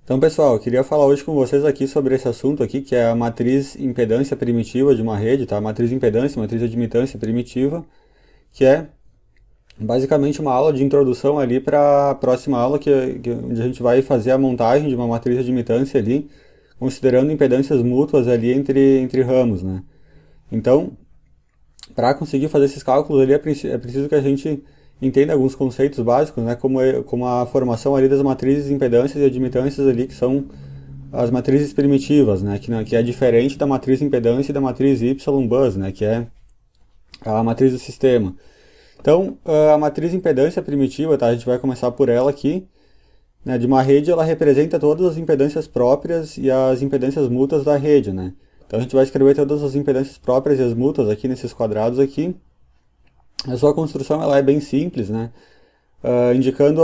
Então, pessoal, eu queria falar hoje com vocês aqui sobre esse assunto aqui, que é a matriz impedância primitiva de uma rede, tá? Matriz impedância, matriz admitância primitiva, que é basicamente uma aula de introdução ali para a próxima aula, onde a gente vai fazer a montagem de uma matriz de admitância ali, considerando impedâncias mútuas ali entre ramos, né? Então, para conseguir fazer esses cálculos ali é preciso que a gente entenda alguns conceitos básicos, né, como a formação ali das matrizes impedâncias e admitâncias ali, que são as matrizes primitivas, né, que é diferente da matriz impedância e da matriz Y-bus, né, que é a matriz do sistema. Então, a matriz impedância primitiva, tá, a gente vai começar por ela aqui, né, de uma rede, ela representa todas as impedâncias próprias e as impedâncias mútuas da rede, né. Então a gente vai escrever todas as impedâncias próprias e as mútuas aqui nesses quadrados aqui. A sua construção ela é bem simples, né? Indicando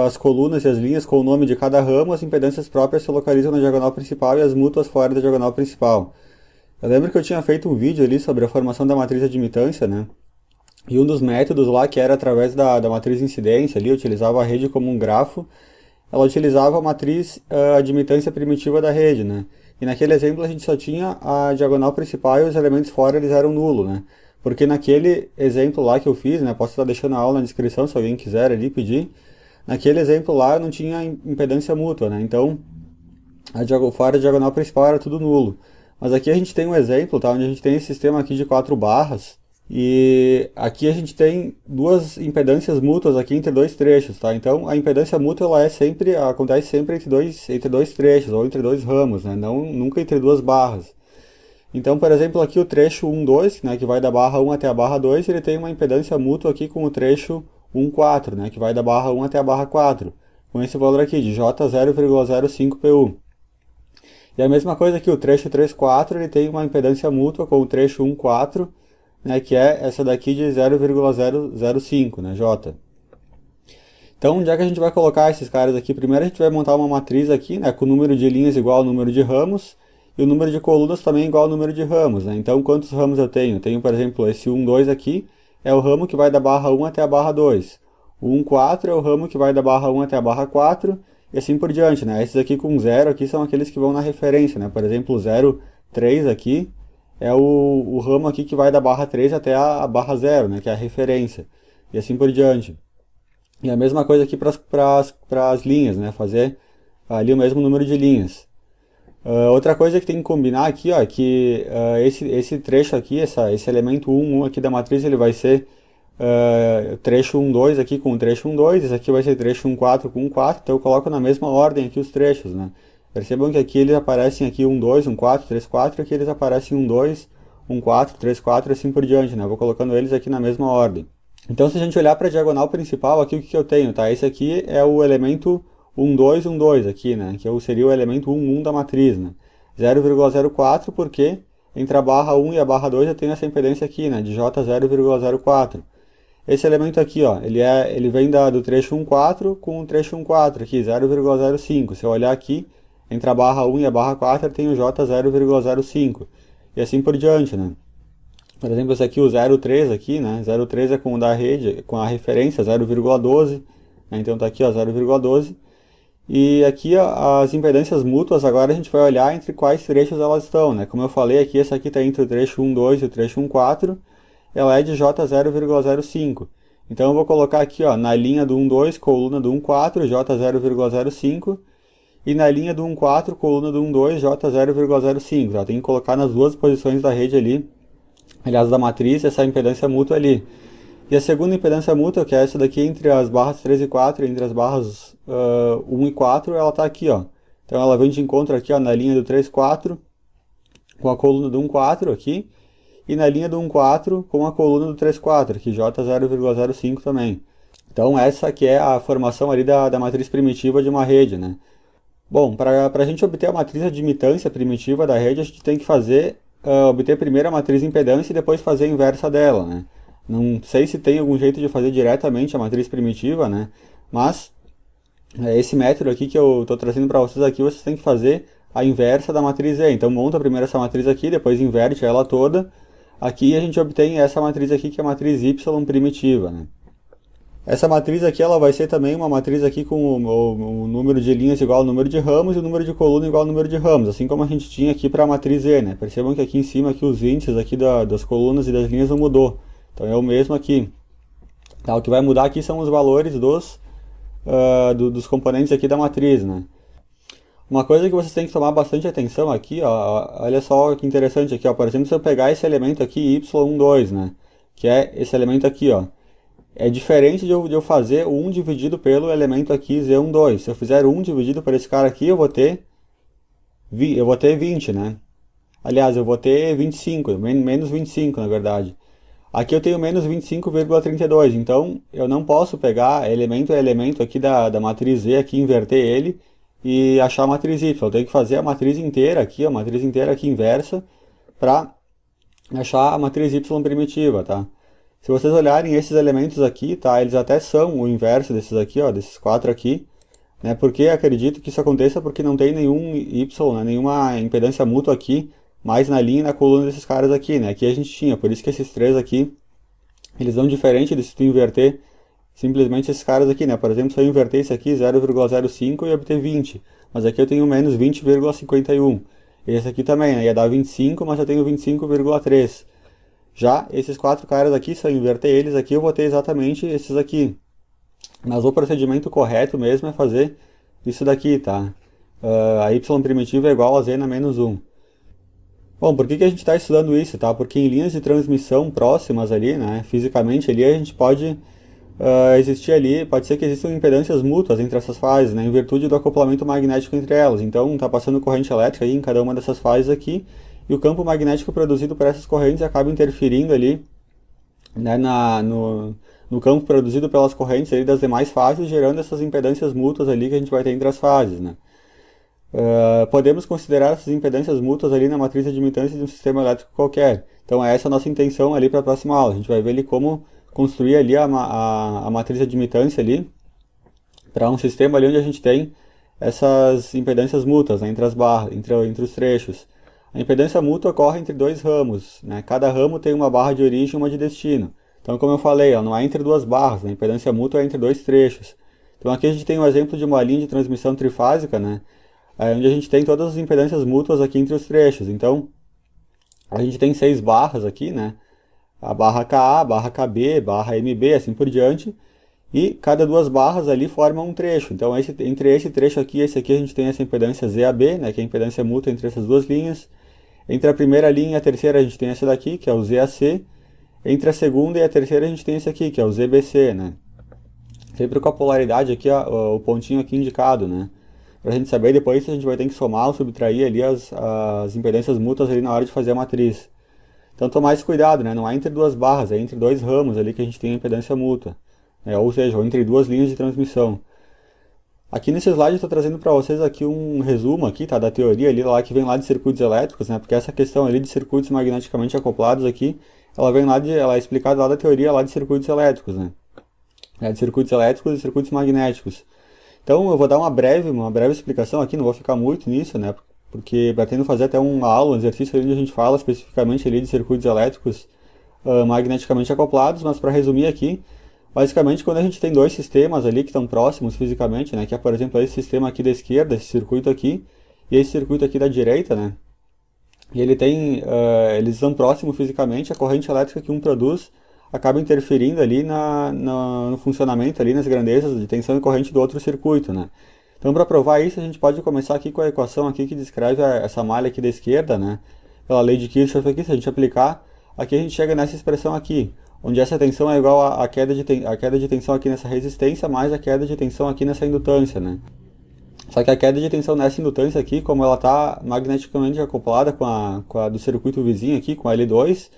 as colunas e as linhas com o nome de cada ramo, as impedâncias próprias se localizam na diagonal principal e as mútuas fora da diagonal principal. Eu lembro que eu tinha feito um vídeo ali sobre a formação da matriz de admitância, né? E um dos métodos lá, que era através da matriz incidência ali, utilizava a rede como um grafo, ela utilizava a matriz admitância primitiva da rede, né? E naquele exemplo a gente só tinha a diagonal principal e os elementos fora eles eram nulo, né? Porque naquele exemplo lá que eu fiz, né? Posso estar deixando a aula na descrição se alguém quiser ali pedir. Naquele exemplo lá eu não tinha impedância mútua, né? Então, fora da diagonal principal era tudo nulo. Mas aqui a gente tem um exemplo, tá? Onde a gente tem esse sistema aqui de 4 barras. E aqui a gente tem duas impedâncias mútuas aqui entre dois trechos, tá? Então a impedância mútua ela acontece sempre entre dois trechos ou entre dois ramos, né? Nunca entre duas barras. Então, por exemplo, aqui o trecho 1, 2, né, que vai da barra 1 até a barra 2, ele tem uma impedância mútua aqui com o trecho 1, 4, né, que vai da barra 1 até a barra 4, com esse valor aqui de J0,05PU. E a mesma coisa aqui, o trecho 3, 4, ele tem uma impedância mútua com o trecho 1, 4, né, que é essa daqui de 0,005, né, J. Então, onde é que a gente vai colocar esses caras aqui? Primeiro a gente vai montar uma matriz aqui, né, com o número de linhas igual ao número de ramos, e o número de colunas também igual ao número de ramos, né? Então, quantos ramos eu tenho? Eu tenho, por exemplo, esse 1, 2 aqui, é o ramo que vai da barra 1 até a barra 2. O 1, 4 é o ramo que vai da barra 1 até a barra 4, e assim por diante, né? Esses aqui com 0 aqui são aqueles que vão na referência, né? Por exemplo, o 0, 3 aqui é o ramo aqui que vai da barra 3 até a barra 0, né? Que é a referência, e assim por diante. E a mesma coisa aqui para as linhas, né? Fazer ali o mesmo número de linhas. Outra coisa que tem que combinar aqui, ó, é que esse trecho aqui, esse elemento 1, 1 aqui da matriz, ele vai ser trecho 1, 2 aqui com o trecho 1, 2, esse aqui vai ser trecho 1, 4 com 1, 4, então eu coloco na mesma ordem aqui os trechos, né? Percebam que aqui eles aparecem aqui 1, 2, 1, 4, 3, 4, e aqui eles aparecem 1, 2, 1, 4, 3, 4 e assim por diante, né? Eu vou colocando eles aqui na mesma ordem. Então, se a gente olhar para a diagonal principal, aqui o que eu tenho, tá? Esse aqui é o elemento 1, 2, 1, 2 aqui, né? Que seria o elemento 1, 1 da matriz, né? 0,04 porque entre a barra 1 e a barra 2 eu tenho essa impedância aqui, né? De J0,04. Esse elemento aqui, ó, ele vem do trecho 1, 4 com o trecho 1, 4 aqui, 0,05. Se eu olhar aqui, entre a barra 1 e a barra 4 eu tenho J0,05. E assim por diante, né? Por exemplo, esse aqui, o 0,3 aqui, né? 0,3 é com o da rede, com a referência 0,12, né? Então tá aqui, ó, 0,12. E aqui as impedâncias mútuas, agora a gente vai olhar entre quais trechos elas estão, né? Como eu falei aqui, essa aqui está entre o trecho 1, 2 e o trecho 1, 4, ela é de J0,05. Então eu vou colocar aqui, ó, na linha do 1, 2, coluna do 1, 4, J0,05, e na linha do 1, 4, coluna do 1, 2, J0,05. Tá? Tem que colocar nas duas posições da rede ali, aliás, da matriz, essa impedância mútua ali. E a segunda impedância mútua, que é essa daqui entre as barras 3 e 4, entre as barras 1 e 4, ela está aqui, ó. Então ela vem de encontro aqui, ó, na linha do 3, 4, com a coluna do 1, 4 aqui, e na linha do 1, 4 com a coluna do 3, 4, aqui J0,05 também. Então essa aqui é a formação ali da matriz primitiva de uma rede, né? Bom, para a gente obter a matriz de admitância primitiva da rede, a gente tem que obter primeiro a matriz impedância e depois fazer a inversa dela, né? Não sei se tem algum jeito de fazer diretamente a matriz primitiva, né? Mas esse método aqui que eu estou trazendo para vocês aqui, vocês têm que fazer a inversa da matriz E. Então monta primeiro essa matriz aqui, depois inverte ela toda. Aqui a gente obtém essa matriz aqui, que é a matriz Y primitiva, né? Essa matriz aqui ela vai ser também uma matriz aqui com o número de linhas igual ao número de ramos e o número de coluna igual ao número de ramos, assim como a gente tinha aqui para a matriz E, né? Percebam que aqui em cima aqui os índices aqui das colunas e das linhas não mudou. Então é o mesmo aqui. Tá, o que vai mudar aqui são os valores dos componentes aqui da matriz, né? Uma coisa que vocês têm que tomar bastante atenção aqui, ó, olha só que interessante aqui, ó, por exemplo, se eu pegar esse elemento aqui, y12, né? Que é esse elemento aqui, ó. É diferente de eu fazer 1 dividido pelo elemento aqui Z12. Se eu fizer 1 dividido por esse cara aqui, eu vou ter 20, né? Aliás, eu vou ter 25, menos 25, na verdade. Aqui eu tenho menos 25,32, então eu não posso pegar elemento a elemento aqui da matriz Z, aqui, inverter ele e achar a matriz Y. Eu tenho que fazer a matriz inteira aqui, a matriz inteira aqui inversa, para achar a matriz Y primitiva, tá? Se vocês olharem esses elementos aqui, tá, eles até são o inverso desses aqui, ó, desses 4 aqui, né, porque acredito que isso aconteça porque não tem nenhum Y, né, nenhuma impedância mútua aqui, mais na linha e na coluna desses caras aqui, né, aqui a gente tinha, por isso que esses 3 aqui, eles dão diferente de se tu inverter simplesmente esses caras aqui, né, por exemplo, se eu inverter esse aqui, 0,05 e obter 20, mas aqui eu tenho menos 20,51, esse aqui também, né, ia dar 25, mas eu tenho 25,3. Já esses 4 caras aqui, se eu inverter eles aqui, eu vou ter exatamente esses aqui. Mas o procedimento correto mesmo é fazer isso daqui, tá? A y primitiva é igual a z na menos 1. Bom, por que a gente está estudando isso, tá? Porque em linhas de transmissão próximas ali, né, fisicamente ali, a gente pode existir ali, pode ser que existam impedâncias mútuas entre essas fases, né, em virtude do acoplamento magnético entre elas. Então, está passando corrente elétrica aí em cada uma dessas fases aqui, e o campo magnético produzido por essas correntes acaba interferindo ali, né, no campo produzido pelas correntes ali das demais fases, gerando essas impedâncias mútuas ali que a gente vai ter entre as fases, né. Podemos considerar essas impedâncias mútuas ali na matriz de admitância de um sistema elétrico qualquer. Então essa é a nossa intenção ali para a próxima aula. A gente vai ver ali como construir ali a matriz de admitância ali para um sistema ali onde a gente tem essas impedâncias mútuas, né, entre as barras, entre os trechos. A impedância mútua ocorre entre 2 ramos, né? Cada ramo tem uma barra de origem e uma de destino. Então, como eu falei, ela não é entre 2 barras, né? A impedância mútua é entre 2 trechos. Então aqui a gente tem um exemplo de uma linha de transmissão trifásica, né? Onde a gente tem todas as impedâncias mútuas aqui entre os trechos. Então, a gente tem 6 barras aqui, né? A barra KA, a barra KB, barra MB, assim por diante. E cada 2 barras ali formam um trecho. Então, entre esse trecho aqui e esse aqui, a gente tem essa impedância ZAB, né? Que é a impedância mútua entre essas 2 linhas. Entre a primeira linha e a terceira, a gente tem essa daqui, que é o ZAC. Entre a segunda e a terceira, a gente tem esse aqui, que é o ZBC, né? Sempre com a polaridade aqui, o pontinho aqui indicado, né? Para a gente saber depois se a gente vai ter que somar ou subtrair ali as impedâncias mútuas ali na hora de fazer a matriz. Então, tomar esse cuidado, né? Não é entre 2 barras, é entre 2 ramos ali que a gente tem a impedância mútua. Ou seja, entre 2 linhas de transmissão. Aqui nesse slide eu estou trazendo para vocês aqui um resumo aqui, tá, da teoria ali lá que vem lá de circuitos elétricos, né? Porque essa questão ali de circuitos magneticamente acoplados aqui, ela é explicada lá da teoria lá de circuitos elétricos, né? De circuitos elétricos e circuitos magnéticos. Então eu vou dar uma breve explicação aqui, não vou ficar muito nisso, né? Porque pretendo fazer até uma aula, um exercício ali onde a gente fala especificamente ali de circuitos elétricos magneticamente acoplados, mas para resumir aqui, basicamente quando a gente tem 2 sistemas ali que estão próximos fisicamente, né? Que é, por exemplo, esse sistema aqui da esquerda, esse circuito aqui, e esse circuito aqui da direita, né? E eles estão próximos fisicamente, a corrente elétrica que um produz acaba interferindo ali no funcionamento, ali nas grandezas de tensão e corrente do outro circuito, né? Então, para provar isso, a gente pode começar aqui com a equação aqui que descreve essa malha aqui da esquerda, né? Pela lei de Kirchhoff aqui, se a gente aplicar, aqui a gente chega nessa expressão aqui, onde essa tensão é igual à queda de tensão aqui nessa resistência, mais a queda de tensão aqui nessa indutância, né? Só que a queda de tensão nessa indutância aqui, como ela está magneticamente acoplada com a do circuito vizinho aqui, com a L2,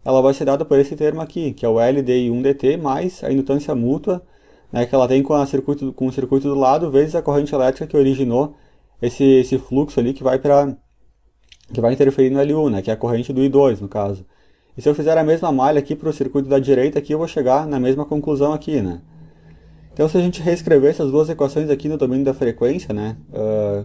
ela vai ser dada por esse termo aqui, que é o LDI1dt, mais a indutância mútua, né, que ela tem com o circuito do lado, vezes a corrente elétrica que originou esse fluxo ali que vai interferir no L1, né, que é a corrente do I2, no caso. E se eu fizer a mesma malha aqui para o circuito da direita, aqui eu vou chegar na mesma conclusão aqui, né. Então, se a gente reescrever essas 2 equações aqui no domínio da frequência, né,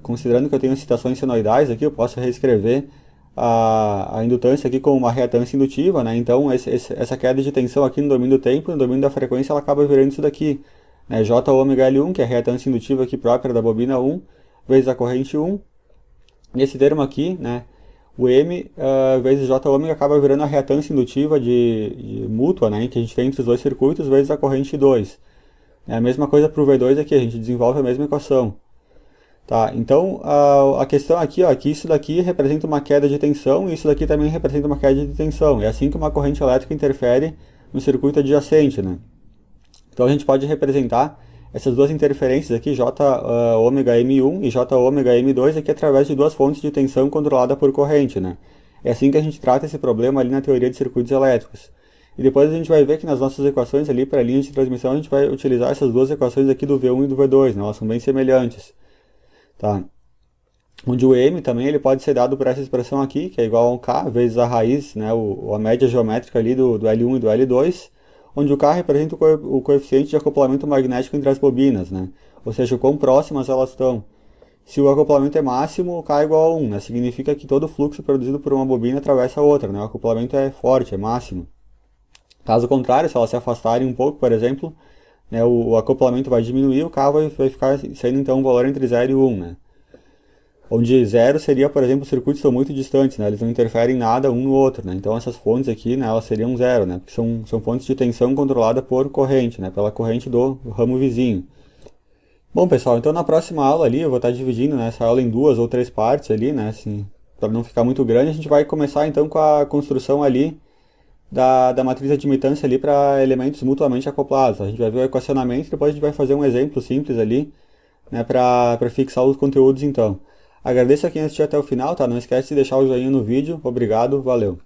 considerando que eu tenho citações senoidais aqui, eu posso reescrever a indutância aqui como uma reatância indutiva, né? Então essa queda de tensão aqui no domínio do tempo, no domínio da frequência, ela acaba virando isso daqui, né? J ômega L1, que é a reatância indutiva aqui própria da bobina 1, vezes a corrente 1. E esse termo aqui, né? O M vezes J ômega acaba virando a reatância indutiva de mútua, né? Que a gente tem entre os dois circuitos, vezes a corrente 2. É a mesma coisa para o V2 aqui, a gente desenvolve a mesma equação. Tá, então a questão aqui, ó, que isso daqui representa uma queda de tensão e isso daqui também representa uma queda de tensão. É assim que uma corrente elétrica interfere no circuito adjacente, né? Então a gente pode representar essas duas interferências aqui, J ômega M1 e J ômega M2, aqui através de duas fontes de tensão controlada por corrente, né? É assim que a gente trata esse problema ali na teoria de circuitos elétricos. E depois a gente vai ver que nas nossas equações ali para linhas de transmissão a gente vai utilizar essas duas equações aqui do V1 e do V2, né? Elas são bem semelhantes. Tá? Onde o M também ele pode ser dado por essa expressão aqui, que é igual a K vezes a raiz, né, a média geométrica ali do L1 e do L2, onde o K representa o coeficiente de acoplamento magnético entre as bobinas, né? Ou seja, o quão próximas elas estão. Se o acoplamento é máximo, o K é igual a 1, né? Significa que todo fluxo produzido por uma bobina atravessa a outra, né? O acoplamento é forte, é máximo. Caso contrário, se elas se afastarem um pouco, por exemplo, né, o acoplamento vai diminuir, o K vai ficar sendo então um valor entre 0 e 1, né? Onde 0 seria, por exemplo, os circuitos estão muito distantes, né? Eles não interferem nada um no outro, né? Então essas fontes aqui, né, elas seriam 0, né? Porque são fontes de tensão controlada por corrente, né? Pela corrente do ramo vizinho. Bom, pessoal, então na próxima aula ali, eu vou estar dividindo, né, essa aula em 2 ou 3 partes ali, né? Assim, para não ficar muito grande, a gente vai começar então com a construção ali da matriz de admitância ali para elementos mutuamente acoplados. A gente vai ver o equacionamento e depois a gente vai fazer um exemplo simples ali, né, para fixar os conteúdos então. Agradeço a quem assistiu até o final, tá? Não esquece de deixar o joinha no vídeo. Obrigado, valeu!